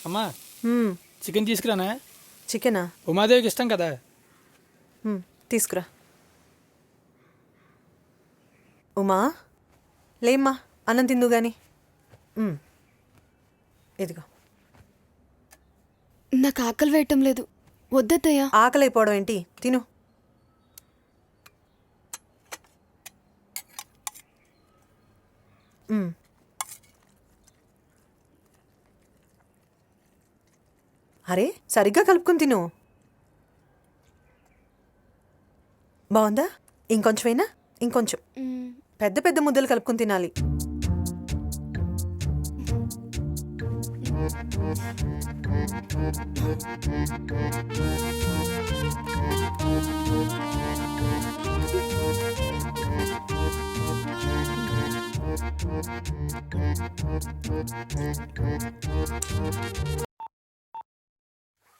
అమ్మా చికెన్ తీసుకురానా? చికెనా? ఉమాదేవికి ఇష్టం కదా. తీసుకురా. ఉమా లేమ్మా, అన్నం తిందు గాని. ఇదిగో. నాకు ఆకలి వేయటం లేదు. వద్దత్తయ్యా. ఆకలి అయిపోవడం ఏంటి, తిను. అరే సరిగ్గా కలుపుకుని తిను. బాగుందా? ఇంకొంచెమైనా? ఇంకొంచెం. పెద్ద పెద్ద ముద్దలు కలుపుకుని తినాలి.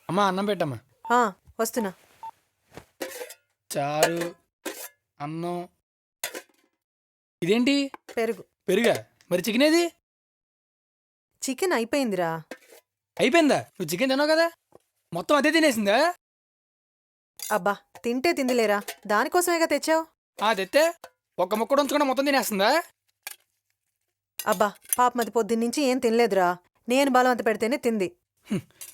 అమ్మా అన్నం పెట్టమ్మా. వస్తున్నా. చారు, అన్నం. ఇదేంటి? పెరుగు. పెరుగా? మరి చికెన్ ఏది? చికెన్ అయిపోయిందిరా. అయిపోయిందా? నువ్వు చికెన్ తిన్నావు కదా, మొత్తం అదే తినేసిందా? అబ్బా తింటే తిందిలేరా, దానికోసమేగా తెచ్చావు. తెస్తే ఒక్క ముక్కడు ఉంచుకుండా మొత్తం తినేస్తుందా? అబ్బా పాపమది పొద్దున్నుంచి ఏం తినలేదురా, నేను బలవంత పెడితేనే తింది.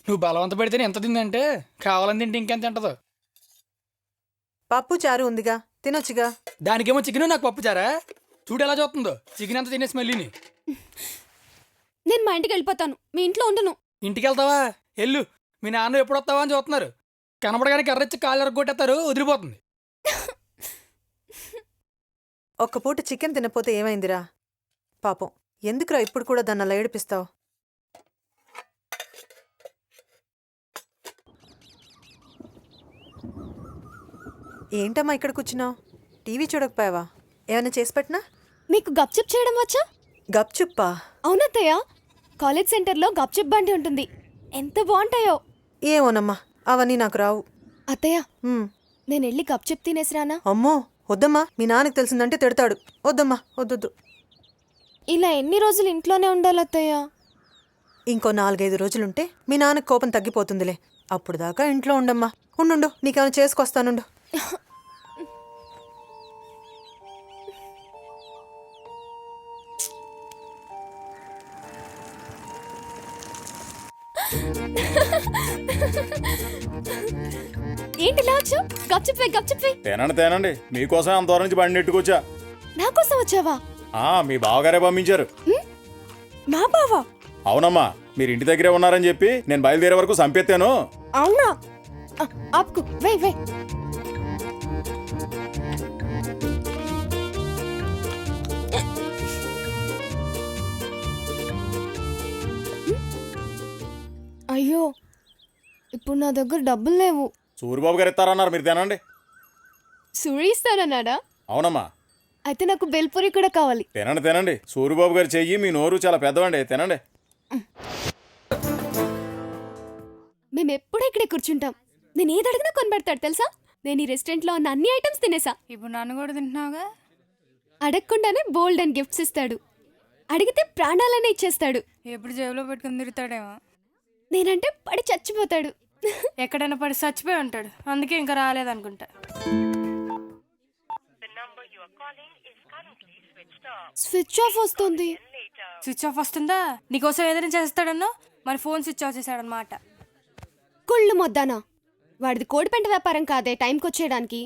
నువ్వు బలవంత పెడితేనే ఎంత తిందంటే కావాలని తింటే ఇంకెంత తింటదో. పప్పు చారు ఉందిగా, తినొచ్చుగా. దానికేమో చికెన్, నాకు పప్పు చారా? చూడు ఎలా చూస్తుందో, చికెన్ అంతా తినేసి మళ్ళీని. నేను మా ఇంటికి వెళ్ళిపోతాను, మీ ఇంట్లో ఉండను. ఇంటికి వెళ్తావా? ఎల్లు. మీ నాన్న ఎప్పుడు వస్తావా అని చూస్తున్నారు. కనబడగానే కర్రచ్చి కాళ్ళు ఎరగొట్టేస్తారు, వదిలిపోతుంది. ఒక్క పూట చికెన్ తినపోతే ఏమైందిరా? పాపం ఎందుకురా ఇప్పుడు కూడా దాన్ని అలా ఏడిపిస్తావు? ఏంటమ్మా ఇక్కడ కూర్చున్నావు? టీవీ చూడకపోయావా? ఏమైనా చేసి పెట్టినా? మీకు గప్చుప్ చేయడం వచ్చా? గప్చుప్పా? అవునత్తయ్య, కాలేజ్ సెంటర్లో గప్చుప్ బండి ఉంటుంది, ఎంత బాగుంటాయో. ఏమోనమ్మా, అవన్నీ నాకు రావు. అత్తయ్య, నేను వెళ్ళి గప్చుప్ తినేసిరానా? అమ్మో వద్దమ్మా, మీ నాన్నకి తెలిసిందంటే తిడతాడు. వద్దమ్మా, వద్దొద్దు. ఇలా ఎన్ని రోజులు ఇంట్లోనే ఉండాలి అత్తయ్య? ఇంకో 4-5 రోజులుంటే మీ నాన్నకి కోపం తగ్గిపోతుందిలే. అప్పుడు దాకా ఇంట్లో ఉండమ్మా. ఉండు, నీకేమైనా చేసుకొస్తానుండు. ఏంటి లాచు? గప్చుప్. తేనండి, మీకోసం అంత దూరం నుంచి బండి నెట్టుకొచ్చా. నా కోసం వచ్చావా? మీ బావగారే పంపించారు. మా బావా? అవునమ్మా, మీరు ఇంటి దగ్గరే ఉన్నారని చెప్పి నేను బయలుదేరే వరకు సంపెత్తాను. అవునా? ఆపుకు, వై. అయ్యో, ఇప్పుడు నా దగ్గర డబ్బులు లేవు. సూరిబాబు గారు ఇస్తారన్నారు, మీరు తినండి. సూరి ఇస్తానన్నాడా? అవునమ్మా. అయితే నాకు బెల్పూరి కూడా కావాలి. తినండి. సూరిబాబు గారు చెయ్యి, మీ నోరు చాలా పెద్దవండి, తినండి. మేము ఎప్పుడు ఇక్కడే కూర్చుంటాం. నేను ఏది అడిగినా కొనిపెడతాడు తెలుసా. నేను ఈ రెస్టారెంట్లో ఉన్న అన్ని ఐటమ్స్ తినేసా. ఇప్పుడు నన్ను కూడా తింటున్నావుగా. అడగకుండానే బోల్డ్ అండ్ గిఫ్ట్స్ ఇస్తాడు, అడిగితే ప్రాణాలనే ఇచ్చేస్తాడు. ఎప్పుడు జేబులో పెట్టుకుని తిరుగుతాడేమో. నేనంటే పడి చచ్చిపోతాడు. ఎక్కడైనా పడి చచ్చిపోయి ఉంటాడు, అందుకే ఇంకా రాలేదనుకుంటా. స్విచ్ ఆఫ్ వస్తుంది. స్విచ్ ఆఫ్ వస్తుందా? నీకోసం ఏదైనా చేస్తాడన్నో, మరి ఫోన్ స్విచ్ ఆఫ్ చేశాడనమాట. కుళ్ళు మొద్దానా, వాడిది కోడిపెంట వ్యాపారం కాదే టైంకి వచ్చేయడానికి.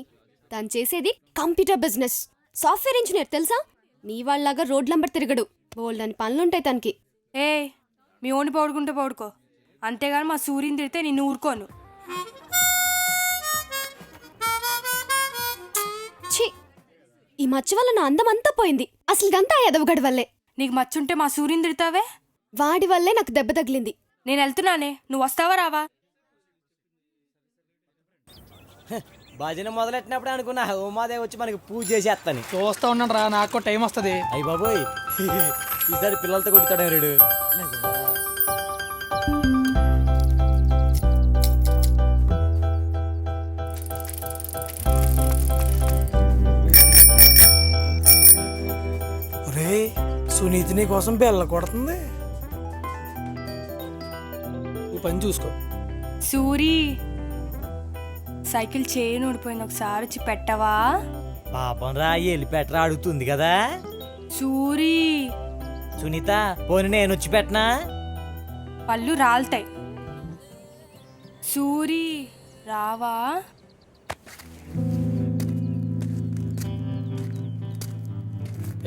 తను చేసేది కంప్యూటర్ బిజినెస్, సాఫ్ట్వేర్ ఇంజనీర్ తెలుసా. నీ వాళ్ళలాగా రోడ్ నంబర్ తిరగడు, బోల్డ్ అని పనులుంటాయి తనకి. మీ ఓని పౌడుకుంటే పౌడుకో, అంతేగాని మా సూర్యుని తిడితే నిన్ను ఊరుకోను. ఛీ, ఈ మచ్చ వల్ల నా అందం అంతా పోయింది. అసలు ఇదంతా ఎదవగడి వల్లే. నీకు మచ్చుంటే మా సూర్యుని తిడతావే? వాడి వల్లే నాకు దెబ్బ తగిలింది. నేను వెళ్తున్నానే, నువ్వు వస్తావా రావా? భజన మొదలెట్టినప్పుడు అనుకున్నా ఉమాదేవి వచ్చి మనకి పూజ చేసేస్తాను. చూస్తా ఉన్నాను రా, నాకు టైం వస్తుంది. అయ్యి బాబోయ్, ఈసారి పిల్లలతో కొట్టుతాడు రేడు. సునీతి నీ కోసం బెల్ల కొడుతుంది. నువ్వు పని చూసుకో. సూరి సైకిల్ చైన్ ఊడిపోయింది, ఒకసారి వచ్చి పెట్టవా? పాపం రా వెళ్ళి పెట్టరా అడుగుతుంది కదా. సూరి సునీత పోనీ నేను వచ్చి పెట్టనా? పళ్ళు రాలుతాయి. సూరి రావా?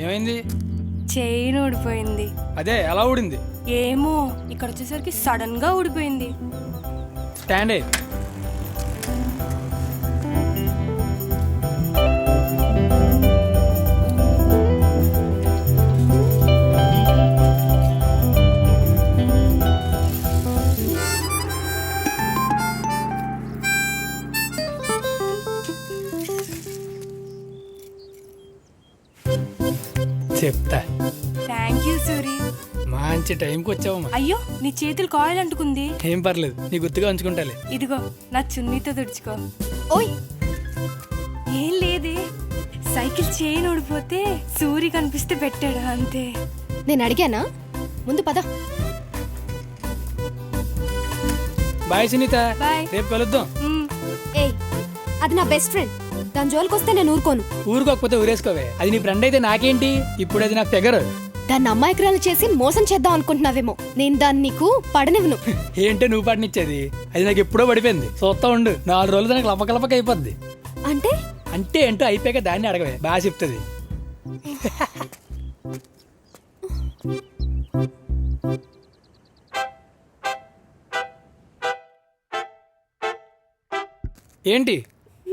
ఏమైంది? చైన్ ఊడిపోయింది. అదే ఎలా ఊడింది? ఏమో ఇక్కడ వచ్చేసరికి సడన్ గా ఊడిపోయింది. స్టాండ్ అయ్యి. చెప్తా. Thank you Suri. మంచి టైంకి వచ్చావమ్మా. అయ్యో నీ చేతులు కాయలు అంటుకుంది. ఏం పర్లేదు, నీ గుర్తుగా ఉంచుకుంటాలే. ఇదిగో నా చున్నీతో తుడుచుకో. ఓయ్ ఏం లేదే, సైకిల్ చైన్ ఊడిపోతే సూరి కనిపిస్తే పెట్టాడు అంతే. నేను అడిగానా? ముందు పద. Bye Sunitha, bye. రేపు కలుద్దాం. ఏయ్ అది నా బెస్ట్ ఫ్రెండ్, దాని జోలికి వస్తే నేను ఊరుకోను. ఊరుకోకపోతే ఊరేసుకోవే. అది నీ ఫ్రెండ్ అయితే నాకేంటి, ఇప్పుడు అది నా ఫిగర్. దాన్ని అమ్మాయికురాలు చేసి మోసం చేద్దాం అనుకుంటున్నావేమో. నేను దాన్ని నీకు పడనివ్వను. ఏంటో నువ్వు పాటనిచ్చేది? అది నాకు ఎప్పుడో పడిపోయింది. చూస్తా ఉండు, 4 రోజులు దానికి లపకలపక అయిపోద్ది. అంటే అంటే ఏంటో అయిపోయాక దాన్ని అడగవే, బాగా చెప్తుంది. ఏంటి?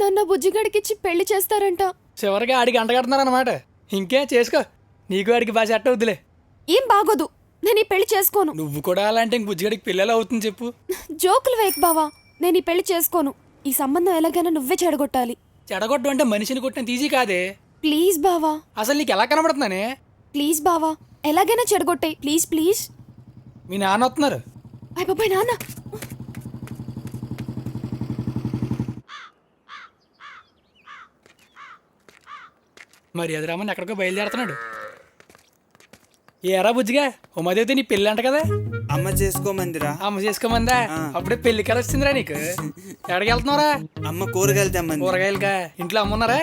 నన్ను బుజ్జిగడికిచ్చి పెళ్లి చేస్తారంట. చివరిగా ఆడికి అంటగడుతున్నారన్నమాట. ఇంకే చేసుకో, నీకు ఆడికి బాగా సెట్ అవుద్దిలే. ఏం బాగోదు, నేను ఈ పెళ్లి చేసుకోను. నువ్వు కూడా అలాంటి ఇంక బుజ్జిగడికి పిల్లలు అవుతుంది చెప్పు. జోకులు వేయకు బావా, నేను ఈ పెళ్లి చేసుకోను. ఈ సంబంధం ఎలాగైనా నువ్వే చెడగొట్టాలి. చెడగొట్టు అంటే మనిషిని కొట్టినంత ఈజీ కాదే. ప్లీజ్ బావా, అసలు నీకు ఎలా కనబడుతున్నానే? ప్లీజ్ బావా, ఎలాగైనా చెడగొట్టాయి ప్లీజ్ ప్లీజ్. మీ నాన్న వస్తున్నారు. అయ్య బాబాయ్ నాన్న. మరి అది రామని ఎక్కడికో బయలుదేరుతున్నాడు. ఏరా బుజ్జిగా, ఉమాదేవితో నీ పెళ్ళి అంట కదా? అమ్మ చేసుకోమందిరా. అమ్మ చేసుకోమందా? అప్పుడే పెళ్లి కల వచ్చిందిరా నీకు. ఎక్కడికి వెళ్తున్నావురా? అమ్మ కూరగాయలు తెమ్మంది. కూరగాయలుగా? ఇంట్లో అమ్మ ఉన్నారా?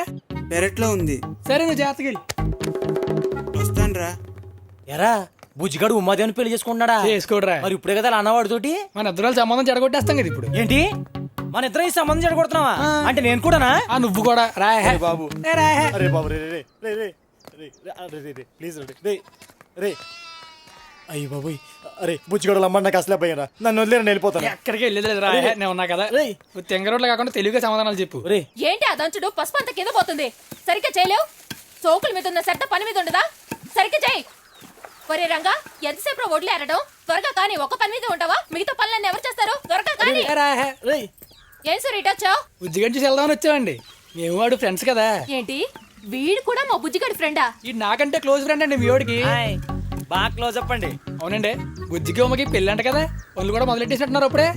పెరట్లో ఉంది. సరే నువ్వు జాగ్రత్తగా వెళ్ళు. వస్తానురా. ఎరా బుజ్జిగాడు ఉమాదేవిని పెళ్లి చేసుకుంటున్నాడా? చేసుకోడరా. మరి ఇప్పుడే కదా అన్నవాడితోటి. మన ఇద్దరు సంబంధం చెడగొట్టేస్తాం కదా ఇప్పుడు. ఏంటి మన ఇద్దరం ఈ సంబంధం చెడగొడుతున్నావా? అంటే నేను కూడానా? నువ్వు కూడా రాహే బాబు. రాహే. అరే బాబు, రే రే రే రే రే రే రే రే ప్లీజ్ రే రే రే. అయ్యి బాబు, అరే బుచ్చిగడలు అమ్మ నాకు అసలే పోయారా, నన్ను వదిలేరు, నేను వెళ్ళిపోతాను. ఎక్కడికి వెళ్ళలేదు రాహే, నేను ఉన్నా కదా. తెంగ రోడ్లు కాకుండా తెలుగుగా సమాధానాలు చెప్పు. రే ఏంటి ఆ దంచుడు పసుపు అంత కింద పోతుంది, సరిగ్గా చేయలేవు? చోకుల మీద ఉన్న సెట్ట పని మీద ఉండదా? సరిగ్గా చేయి. ఒరే రంగా, ఎంతసేపు ఒడ్లు ఏరడం? త్వరగా కానీ, ఒక్క పని మీద ఉంటావా? మిగతా పనులన్నీ ఎవరు చేస్తారు? త్వరగా కానీ. రాహే. ఏం సార్ ఇటు వచ్చావు? బుజ్జిగడ్డి చూసి వెళ్దామని వచ్చామండి. మేము వాడు ఫ్రెండ్స్ కదా. ఏంటి వీడు కూడా మా బుజ్జిగడి ఫ్రెండా? ఈ నాకంటే క్లోజ్ ఫ్రెండ్ అండి మీ వాడికి. బాగా క్లోజ్ అప్ అండి. అవునండి, బుజ్జికి ఉమ్మకి పెళ్ళి అంట కదా, వాళ్ళు కూడా మొదలెట్టేసినట్టున్నారు అప్పుడే.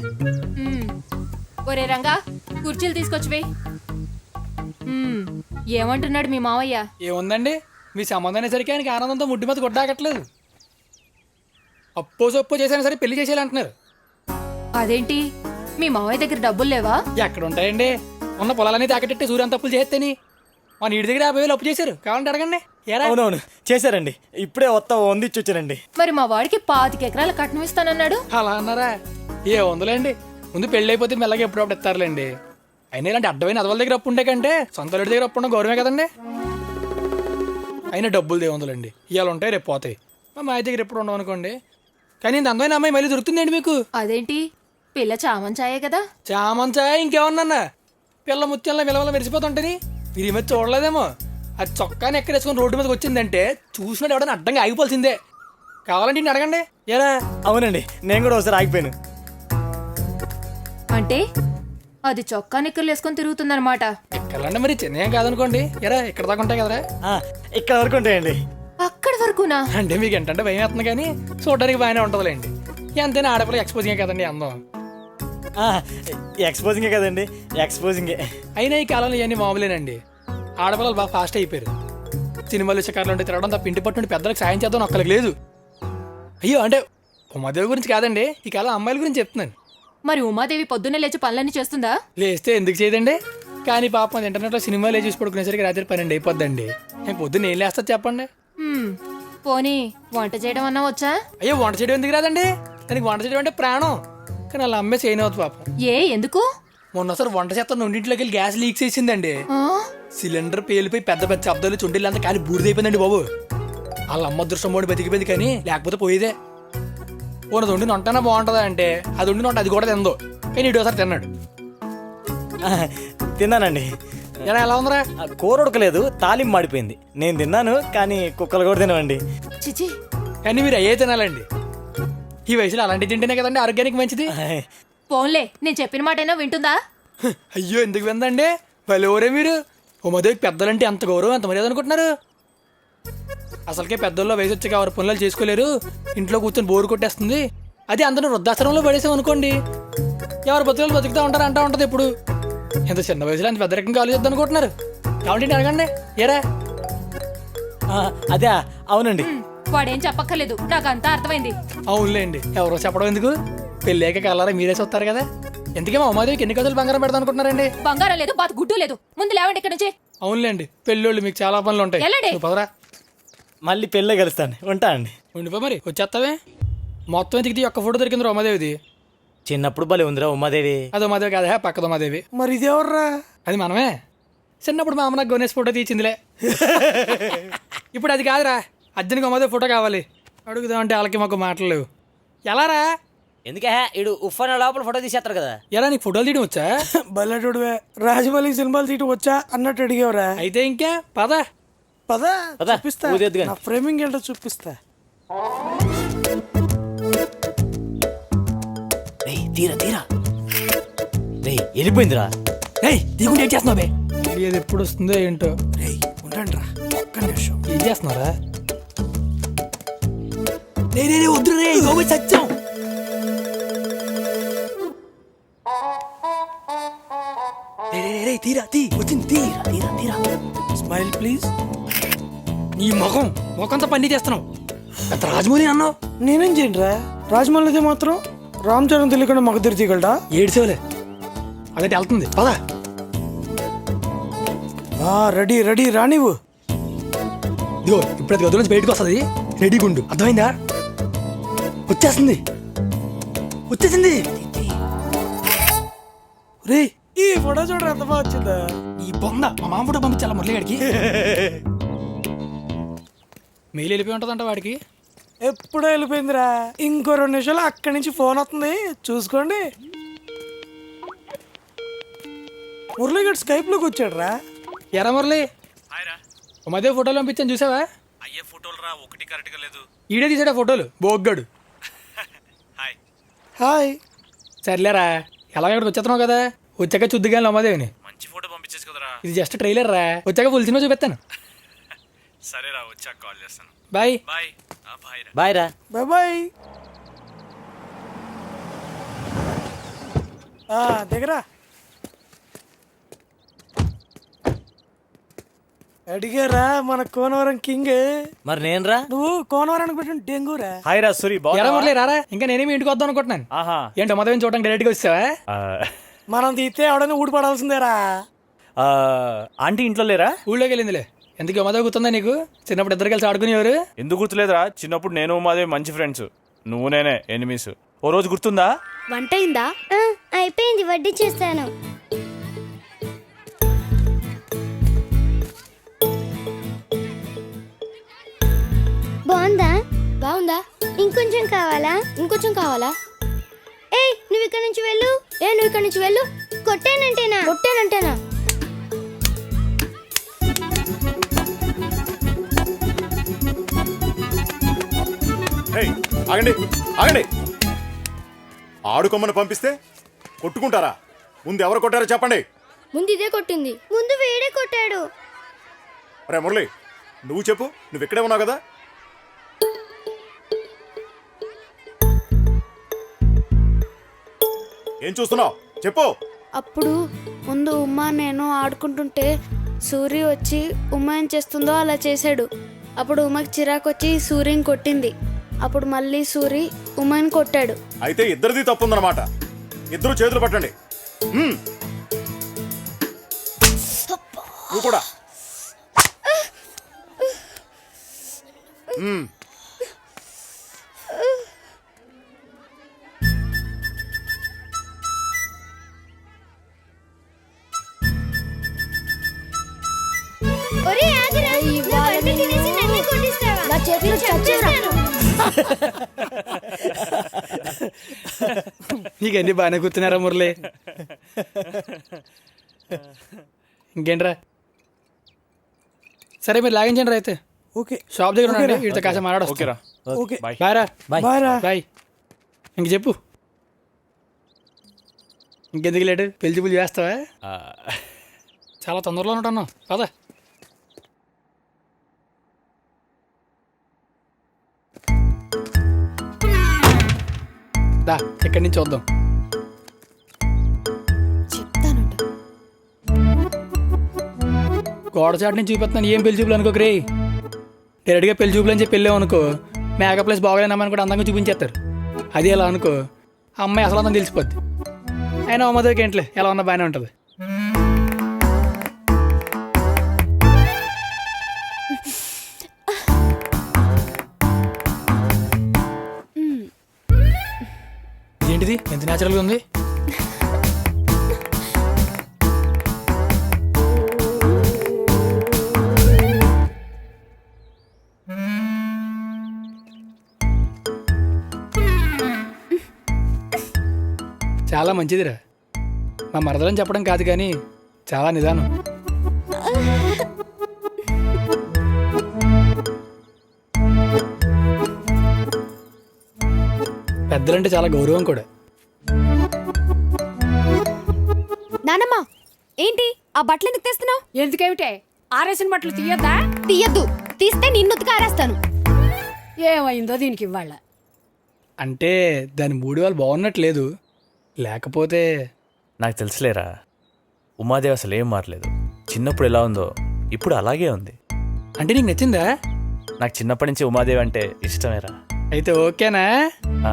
ఒరే రంగా, కుర్చీలు తీసుకొచ్చివి. ఏమంటున్నాడు మీ మావయ్య? ఏముందండి, మీ సంబంధం అనేసరికి ఆయనకి ఆనందంతో ముడ్డి మీద గుడ్డాకట్లేదు. అప్పో సొప్పో చేసైనా సరే పెళ్లి చేసేయాలంటున్నారు. అదేంటి మీ మావయ్య దగ్గర డబ్బులు లేవా? ఎక్కడ ఉంటాయండి, ఉన్న పొలాలన్నీ తాకట్టెట్టి సూర్యం తప్పులు చేస్తేని మా నీటి దగ్గర 50,000 అప్పు చేశారు, కావాలంటే అడగండి. అవునవును చేశారండి, ఇప్పుడే వందిచ్చి వచ్చారండి. మరి మా వాడికి 25 ఎకరాల కట్నం ఇస్తానన్నాడు. అలా అన్నారా? ఏ వందలేండి, ముందు పెళ్ళి అయిపోతే మెల్లగా ఎప్పుడప్పుడు ఇస్తారులేండి. అయినా ఇలాంటి అడ్డమైన అదవాళ్ళ దగ్గర అప్పు ఉండే కంటే సొంత ఇంటి దగ్గర అప్పు ఉండడం గౌరవమే కదండి. అయినా డబ్బులు దేవందులండి, ఇవాళ ఉంటాయి రేపు పోతాయి. మా మాయ దగ్గర ఎప్పుడు ఉండవు అనుకోండి. కానీ ఇంత అందమైన అమ్మాయి మళ్ళీ దొరుకుతుందండి మీకు. అదేంటి పిల్ల చామంచాయే కదా? చామంచాయ ఇంకేమన్నా, పిల్ల ముత్యంలో విలవల మెరిసిపోతుంటని మీరు ఈ మధ్య చూడలేదేమో. అది చొక్కాని ఎక్కడేసుకొని రోడ్డు మీదకి వచ్చిందంటే చూసినట్టు ఎవడన్నా అడ్డంగా ఆగిపోవాల్సిందే. కావాలంటే ఇన్ని అడగండి. ఏరా? అవునండి, నేను కూడా ఒకసారి ఆగిపోయాను. అంటే అది చొక్కా నిక్కర్లు వేసుకొని తిరుగుతుందన్నమాట. ఎక్కడంటే మరి చిన్నేం కాదనుకోండి. ఎరా ఇక్కడ దాకా ఉంటాయి కదరా? ఇక్కడ వరకు ఉంటాయండి. అక్కడి వరకునా? అంటే మీకు ఏంటంటే భయం వేస్తుంది, కానీ చూడడానికి బాగానే ఉంటుందిలేండి. ఎంతైనా ఆడపిల్ల ఎక్స్పోజింగే కదండి అందం. ఎక్స్పోజింగే కదండి, ఎక్స్పోజింగే. అయినా ఈ కాలంలో ఇవన్నీ మామూలేనండి. ఆడపిల్లలు బాగా ఫాస్ట్ అయిపోయారు. సినిమాలు షికారులు ఉంటే తిరగడం తప్ప ఇంటి పట్టు పెద్దలకు సాయం చేద్దాం ఒక్కరికి లేదు. అయ్యో అంటే ఉమాదేవి గురించి కాదండి, ఈ కాలం అమ్మాయిల గురించి చెప్తున్నాను. మరి ఉమాదేవి పొద్దున్నే లేచి పనులన్నీ చేస్తుందా? లేస్తే ఎందుకు చేయదండి? కానీ పాపం ఇంటర్నెట్లో సినిమాలు చూసి పడుకునేసరికి రాత్రి 12 అయిపోద్దండి. నేను పొద్దున్న ఏం లేస్తా చెప్పండి? పోనీ వంట చేయడం అన్నా వచ్చా? అయ్యో, వంట చేయడం ఎందుకు రాదండి? దానికి వంట చేయడం అంటే ప్రాణం. కానీ అలా అమ్మే చేయను అవుతుంది పాపం. ఎందుకు? మొన్నసారి వంట చేస్తాను రెండింటిలోకి వెళ్ళి గ్యాస్ లీక్ చేసిందండి. సిలిండర్ పేలిపోయి పెద్ద పెద్ద శబ్దాలు చుండిల్లంతా కానీ బూడిదైపోయిందండి బాబు. వాళ్ళ అమ్మ అదృష్టం మోడి బతికిపోయింది, కానీ లేకపోతే పోయేదే. ఓనది వండిన వంటనా బాగుంటుందా అంటే అది వండిన వంట అది కూడా తిందో. కానీ ఇటుసారి తిన్నాడు. తిన్నానండి. ఎలా ఉందిరా? కూర ఉడకలేదు, తాలింపు మాడిపోయింది. నేను తిన్నాను, కానీ కుక్కలు కూడా తినవండి. చిచి, కానీ మీరు అయ్యే తినాలండి. ఈ వయసులో అలాంటివి తింటేనే కదండి ఆరోగ్యానికి మంచిది. పోన్లే, నేను చెప్పిన మాటైనా వింటుందా? అయ్యో, ఎందుకు విందండి? వాళ్ళెవరే మీరు? ఉమాదేవికి పెద్దలంటే ఎంత గౌరవం, ఎంత మర్యాద అనుకుంటున్నారు? అసలుకే పెద్దల్లో వయసు వచ్చాక ఎవరు పనులు చేసుకోలేరు, ఇంట్లో కూర్చొని బోరు కొట్టేస్తుంది. అది అందరూ వృద్ధాశ్రమంలో పడేసాం అనుకోండి, ఎవరు బతుకులు బతుకుతా ఉంటారు అంటా ఉంటుంది. ఇప్పుడు ఎంత చిన్న వయసులో అంత పెద్ద రకంగా ఆలోచిద్దాం అనుకుంటున్నారు. కాబట్టి అడగండి ఏరా. అదే, అవునండి. వాడేం చెప్పక్కర్లేదు, నాకంతా అర్థమైంది. అవునులేండి, ఎవరో చెప్పడం ఎందుకు? పెళ్ళాక కలరా మీరే చూస్తారు కదా. ఎందుకేమో ఉమాదేవికి ఎన్ని గదులు బంగారం పెడదాం అనుకుంటున్నారండి? బంగారం లేదు, బాతు గుడ్డు లేదు. ముందు లేవండి ఇక్కడ నుంచి. అవునులేండి, పెళ్ళోళ్ళు మీకు చాలా పనులు ఉంటాయి. వెళ్ళండి. నువ్వు పదరా. మళ్ళీ పెళ్ళే కలుస్తాను. ఉంటా అండి. ఉండిపో మరి, వచ్చేస్తావే. మొత్తం ఎతికితే ఒక్క ఫోటో దొరికింది ఉమాదేవిది. చిన్నప్పుడు భలే ఉందిరా ఉమాదేవి. అది ఉమాదేవి కాదా, పక్కద ఉమాదేవి. మరి ఇదేవర్రా? అది మనమే. చిన్నప్పుడు మా అమ్మ నాకు గణేష్ ఫోటో తీసిందిలే. ఇప్పుడు అది కాదురా, అర్జున్కి ఉమాదేవి ఫోటో కావాలి. అడుగుదామంటే వాళ్ళకి మాకు మాటలు లేవు. ఎలా రా? ఎందుకే ఇడు ఉఫ్ఫన లోపల ఫోటో తీసేస్తారు కదా. ఎలా నీకు ఫోటోలు తీయడం వచ్చా? బల్లెటోడువే, రాజమౌళి సినిమాలు తీయటం వచ్చా అన్నట్టు అడిగేవరా? అయితే ఇంకా పద పద పద, చూపిస్తా. ఊదేద్దు గాని. నా ఫ్రేమింగ్ ఏంటో చూపిస్తా. తీరా తీరా వెళ్ళిపోయిందిరా. తీకుంటే ఏం చేస్తున్నావు బే? ఇది ఎప్పుడు వస్తుందో ఏంటో. రేయ్ ఉండండి రా, ఒక్క నిమిషం. ఏం చేస్తున్నారా? వద్దు రే, సత్యం. తీరా తీ, వచ్చింది. తీరా తీరా తీరా. Smile please. నీ ముఖంతో పని చేస్తున్నావు. అంత రాజమౌళి అన్నావు. నేనేం చేయండి రా, రాజమౌళిదే మాత్రం రామ్ చరణ్ తెలియకుండా మగ తీయగలడా? ఏడ్చేవలే, అదే వెళ్తుంది. పదా రెడీ రెడీ రానివ్వు. ఇదిగో ఇప్పుడు అది గదుల నుంచి బయటకు వస్తుంది. రెడీగా ఉండు, అర్థమైందా? వచ్చేసింది, వచ్చేసింది. రే ఈ ఫోటో చూడరా ఎంత బాగా వచ్చిందా? ఈ బొంద మా మామ ఫోటో పంపించాలా మురళిగాడికి? మెయిల్ వెళ్ళిపోయి ఉంటుందంట వాడికి. ఎప్పుడో వెళ్ళిపోయిందిరా, ఇంకో 2 నిమిషాలు అక్కడి నుంచి ఫోన్ వస్తుంది, చూసుకోండి. మురళి గడ్ స్కైప్ లోకి వచ్చాడు రా. ఎరా మురళి, మధ్య ఫోటోలు పంపించాను చూసావా? అయ్యే ఫోటోలు రా, ఒకటి కరెక్ట్గా లేదు. ఈడే తీసాడా ఫోటోలు, బోగ్గాడు. హాయ్. సర్లేరా, ఎలాగ ఇక్కడికి వచ్చేస్తున్నావు కదా, వచ్చాక చూద్దుగాని ఉమాదేవిని. మంచి ఫోటో పంపించేసి కదరా. ఇది జస్ట్ ట్రైలర్ రా, వచ్చాక ఫుల్ సినిమా చూపిస్తాను. సరేరా, వచ్చాక కాల్ చేస్తాను. Bye bye. బాయ్ రా. Bye bye. దగ్గర అడిగారా మన కోనవరం కింగ్. మరి నేను రా. నువ్వు కోనవరానికి పెట్టిన డెంగూరా. హాయ్ రా సూరి, ఎలా మురళి రారా, ఇంకా నేనేమి ఇంటికి వద్దాం అనుకుంటున్నాను. ఆహా, ఏంటో ఉమాదేవిని చూడడానికి డైరెక్ట్ గా వచ్చావా? మనం తీస్తే ఎవడైనా ఊడిపడాల్సిందేరా. ఆంటీ ఇంట్లో లేరా? ఊళ్ళోకి వెళ్ళిందిలే. ఎందుకు ఉమాదేవి గుర్తుందా నీకు? చిన్నప్పుడు ఇద్దరు కలిసి ఆడుకునేవారు. ఎందుకు గుర్తులేదురా? చిన్నప్పుడు నేను ఉమాదేవి మంచి ఫ్రెండ్స్, నువ్వు నేనే ఎనిమీస్. ఓ రోజు గుర్తుందా? వంట అయిందా? అయిపోయింది, వడ్డీ చేస్తాను. బాగుందా? బాగుందా? ఇంకొంచెం కావాలా? ఇంకొంచెం కావాలా? ఏయ్ నువ్వు ఇక్కడ నుంచి వెళ్ళు. నువ్వు ఇక్కడ నుంచి వెళ్ళు. కొట్టానంటేనా? కొట్టానంటేనా? ఆగండి ఆగండి, ఆడుకోమని పంపిస్తే కొట్టుకుంటారా? ముందు ఎవరు కొట్టారో చెప్పండి. ముందు ఇదే కొట్టింది. ముందు వేడే కొట్టాడు. రే మురళి, నువ్వు చెప్పు, నువ్వు ఇక్కడే ఉన్నావు కదా. ఏం చూస్తున్నావు చెప్పు. అప్పుడు ముందు ఉమా నేను ఆడుకుంటుంటే సూరి వచ్చి ఉమా ఏం చేస్తుందో అలా చేశాడు. అప్పుడు ఉమాకి చిరాకు వచ్చి సూర్యని కొట్టింది. అప్పుడు మళ్ళీ సూరి ఉమాని కొట్టాడు. అయితే ఇద్దరిది తప్పుందన్నమాట. ఇద్దరు చేతులు పట్టండి. నువ్వు కూడా. ఒరే ఆగరా, నా వంట తినేసి నన్నే కొట్టిస్తావా? నా చేతిలో చచ్చేస్తాను. నీకన్నీ బాగానే కూర్చున్నారా మురళి? ఇంకేంట్రా? సరే మీరు లాగించండి రా అయితే. ఓకే షాప్ దగ్గర ఉండండి, వీటితో కాసేపు మాట్లాడొస్తా. ఓకేరా ఓకే బాయ్. బాయ్ రా. బాయ్ రా. బాయ్. ఇంక చెప్పు, ఇంకెందుకు లేటు? పెళ్లి పుల్లి చేస్తావా? చాలా తొందరలో ఉంటాను. పద. దా, ఇక్కడి నుంచి చూద్దాం. చెప్తానుండు. గోడ చాటు నుంచి చూపిస్తున్నాను, ఏం పెళ్లి చూపులు అనుకో రే. డైరెక్ట్గా పెళ్లి చూపులు అని చెప్పి వెళ్ళాం అనుకో, మేకప్ ప్లేస్ బాగోలేనమ్మని కూడా అందంగా చూపించేస్తారు. అది ఎలా అనుకో, ఆ అమ్మాయి అసలు అంతా తెలిసిపోద్ది. అయినా అమ్మదరికి ఏంట్లే, ఎలా ఉన్నా బాగానే ఉంటుంది. ఏంటిది ఎంత న్యాచురల్గా ఉంది? చాలా మంచిదిరా. మా మరదలని చెప్పడం కాదు కానీ చాలా నిదానం. పెద్దలంటే చాలా గౌరవం కూడా. నానమ్మ, ఏంటి ఆ బట్టలు ఎందుకు తెస్తున్నావు? ఎందుకేమిటే ఆరేసిన బట్టలు తీయద్దా? తీయద్దు, తీస్తే నిన్ను ఉతికి ఆరేస్తాను. ఏమైందో దీనికి ఇవ్వాల. అంటే దాని మూడు వాళ్ళు బాగున్నట్లేదు, లేకపోతే నాకు తెలుసులేరా, ఉమాదేవి అసలు ఏం మారలేదు. చిన్నప్పుడు ఎలా ఉందో ఇప్పుడు అలాగే ఉంది. అంటే నీకు నచ్చిందా? నాకు చిన్నప్పటి నుంచి ఉమాదేవి అంటే ఇష్టమేరా. అయితే ఓకేనా? ఆ,